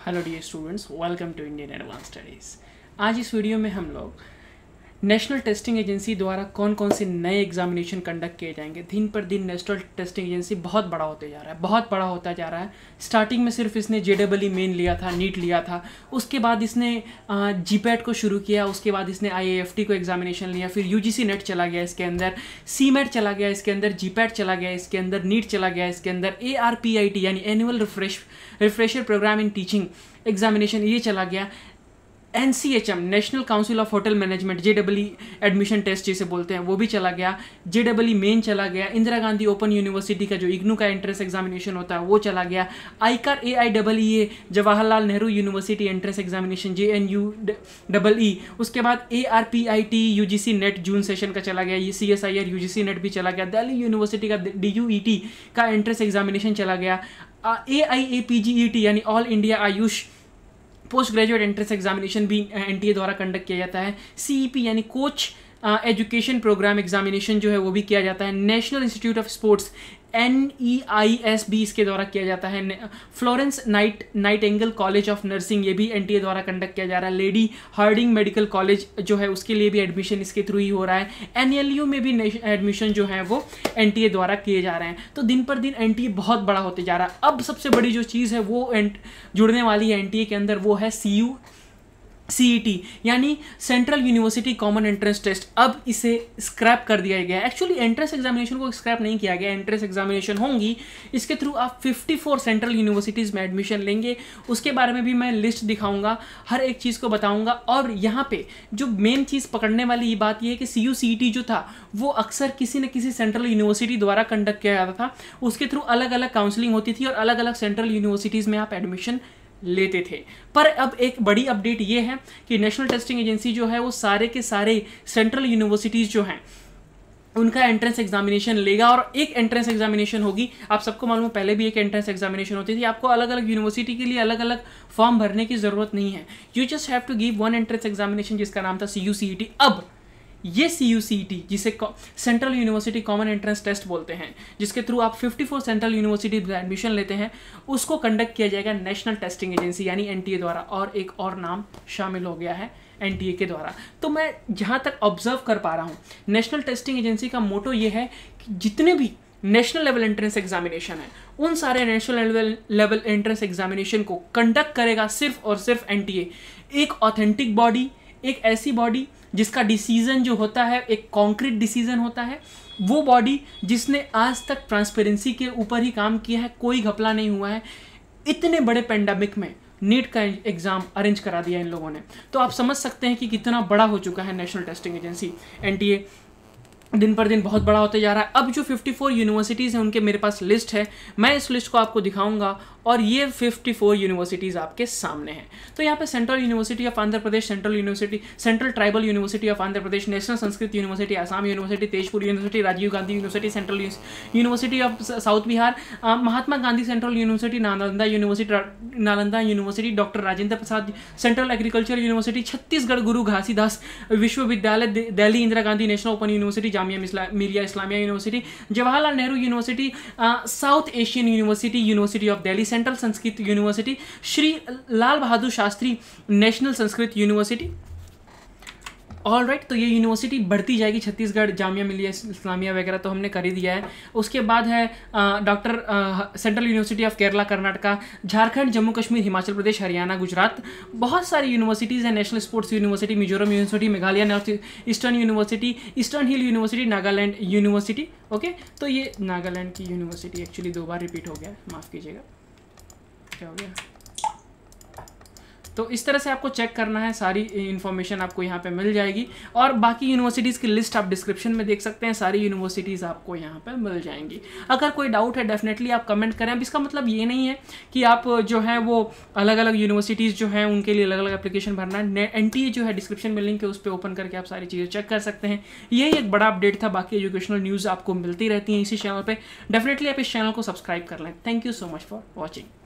Hello dear students, welcome to Indian advance studies. आज इस video में हम लोग नेशनल टेस्टिंग एजेंसी द्वारा कौन कौन से नए एग्जामिनेशन कंडक्ट किए जाएंगे। दिन पर दिन नेशनल टेस्टिंग एजेंसी बहुत बड़ा होते जा रहा है, बहुत बड़ा होता जा रहा है। स्टार्टिंग में सिर्फ इसने JEE मेन लिया था, नीट लिया था, उसके बाद इसने GPAT को शुरू किया, उसके बाद इसने IAFT को एग्जामिनेशन लिया, फिर UGC नेट चला गया इसके अंदर, CMAT चला गया इसके अंदर, GPAT चला गया इसके अंदर, नीट चला गया इसके अंदर, ARPIT यानी annual refresher programme in teaching examination ये चला गया, NCHM national council of hotel management JEE admission test जिसे बोलते हैं वो भी चला गया, JEE मेन चला गया, इंदिरा गांधी ओपन यूनिवर्सिटी का जो IGNOU का एंट्रेंस एग्जामिनेशन होता है वो चला गया, ICAR AIEEE Jawaharlal Nehru university entrance examination JNUEE, उसके बाद ARPIT UGC नेट जून सेशन का चला गया, ये CSIR UGC नेट भी चला गया, दिल्ली यूनिवर्सिटी का DUET का एंट्रेंस एग्जामिनेशन चला गया, AIAPGET यानी all India Ayush post graduate entrance examination भी NTA द्वारा कंडक्ट किया जाता है, CEP यानी कोच एजुकेशन प्रोग्राम एग्जामिनेशन जो है वो भी किया जाता है, national institute of sports NEIS भी इसके द्वारा किया जाता है, Florence Nightingale college of nursing ये भी NTA द्वारा कंडक्ट किया जा रहा है, लेडी हार्डिंग मेडिकल कॉलेज जो है उसके लिए भी एडमिशन इसके थ्रू ही हो रहा है, NLU में भी एडमिशन जो है वो NTA द्वारा किए जा रहे हैं। तो दिन पर दिन NTA बहुत बड़ा होते जा रहा है। अब सबसे बड़ी जो चीज़ है वो जुड़ने वाली है NTA के अंदर, वो है CET यानी central university common entrance test. अब इसे स्क्रैप कर दिया गया है। एक्चुअली एंट्रेंस एग्जामिनेशन को स्क्रैप नहीं किया गया, एंट्रेंस एग्जामिनेशन होंगी, इसके थ्रू आप 54 सेंट्रल यूनिवर्सिटीज़ में एडमिशन लेंगे। उसके बारे में भी मैं लिस्ट दिखाऊंगा, हर एक चीज़ को बताऊंगा। और यहाँ पे जो मेन चीज़ पकड़ने वाली ये बात ये है कि CUCET जो था वो अक्सर किसी न किसी सेंट्रल यूनिवर्सिटी द्वारा कंडक्ट किया जाता था, उसके थ्रू अलग अलग काउंसलिंग होती थी और अलग अलग सेंट्रल यूनिवर्सिटीज़ में आप एडमिशन लेते थे। पर अब एक बड़ी अपडेट ये है कि नेशनल टेस्टिंग एजेंसी जो है वो सारे के सारे सेंट्रल यूनिवर्सिटीज़ जो हैं उनका एंट्रेंस एग्जामिनेशन लेगा और एक एंट्रेंस एग्जामिनेशन होगी। आप सबको मालूम है पहले भी एक एंट्रेंस एग्जामिनेशन होती थी, आपको अलग अलग यूनिवर्सिटी के लिए अलग अलग फॉर्म भरने की ज़रूरत नहीं है, you just have to give one entrance examination जिसका नाम था CUCET। अब ये CUCET जिसे central university common entrance test बोलते हैं, जिसके थ्रू आप 54 सेंट्रल यूनिवर्सिटी में एडमिशन लेते हैं, उसको कंडक्ट किया जाएगा नेशनल टेस्टिंग एजेंसी यानी NTA द्वारा। और एक और नाम शामिल हो गया है NTA के द्वारा। तो मैं जहाँ तक ऑब्जर्व कर पा रहा हूँ, नेशनल टेस्टिंग एजेंसी का मोटो ये है कि जितने भी नेशनल लेवल एंट्रेंस एग्जामिनेशन है उन सारे नेशनल लेवल एंट्रेंस एग्जामिनेशन को कंडक्ट करेगा सिर्फ और सिर्फ NTA। एक ऑथेंटिक बॉडी, एक ऐसी बॉडी जिसका डिसीजन जो होता है एक कॉन्क्रीट डिसीजन होता है, वो बॉडी जिसने आज तक ट्रांसपेरेंसी के ऊपर ही काम किया है, कोई घपला नहीं हुआ है। इतने बड़े पेंडेमिक में नीट का एग्ज़ाम अरेंज करा दिया इन लोगों ने, तो आप समझ सकते हैं कि कितना बड़ा हो चुका है नेशनल टेस्टिंग एजेंसी NTA। दिन पर दिन बहुत बड़ा होते जा रहा है। अब जो 54 यूनिवर्सिटीज़ हैं उनके मेरे पास लिस्ट है, मैं इस लिस्ट को आपको दिखाऊंगा और ये 54 यूनिवर्सिटीज़ आपके सामने हैं। तो यहाँ पे central university of Andhra Pradesh, central tribal university of Andhra Pradesh, national Sanskrit university Assam university, Tezpur university, Rajiv Gandhi university, central university of south Bihar, Mahatma Gandhi central university, Nalanda university, doctor Rajendra Prasad central agriculture university, Chhattisgarh Guru Ghasidas Vishwavidyalaya, Delhi Indira Gandhi national open university, Jamia Millia Islamia university, Jawaharlal Nehru university, south Asian university, university of Delhi, central Sanskrit university, Shri Lal Bahadur Shastri national Sanskrit university. All right, तो ये university बढ़ती जाएगी, छत्तीसगढ़, जामिया मिलिया इस्लामिया वगैरह तो हमने कर ही दिया है। उसके बाद है central university of Kerala Karnataka, Jharkhand, Jammu Kashmir, Himachal Pradesh, Haryana, Gujarat, बहुत सारी यूनिवर्सिटीज़ हैं। National sports university, Mizoram university, Meghalaya north eastern university, eastern hill university, Nagaland university. Okay, तो ये नागालैंड की यूनिवर्सिटी एक्चुअली 2 बार रिपीट हो गया, माफ़ कीजिएगा, क्या हो गया। तो इस तरह से आपको चेक करना है, सारी इन्फॉर्मेशन आपको यहाँ पे मिल जाएगी और बाकी यूनिवर्सिटीज़ की लिस्ट आप डिस्क्रिप्शन में देख सकते हैं, सारी यूनिवर्सिटीज़ आपको यहाँ पे मिल जाएंगी। अगर कोई डाउट है डेफिनेटली आप कमेंट करें। अब इसका मतलब ये नहीं है कि आप जो है वो अलग अलग यूनिवर्सिटीज़ जो हैं उनके लिए अलग अलग एप्लीकेशन भरना है। NTA जो है डिस्क्रिप्शन में लिंक है, उस पर ओपन करके आप सारी चीज़ें चेक कर सकते हैं। यही एक बड़ा अपडेट था, बाकी एजुकेशनल न्यूज़ आपको मिलती रहती हैं इसी चैनल पर। डेफिनेटली आप इस चैनल को सब्सक्राइब कर लें। Thank you so much for watching.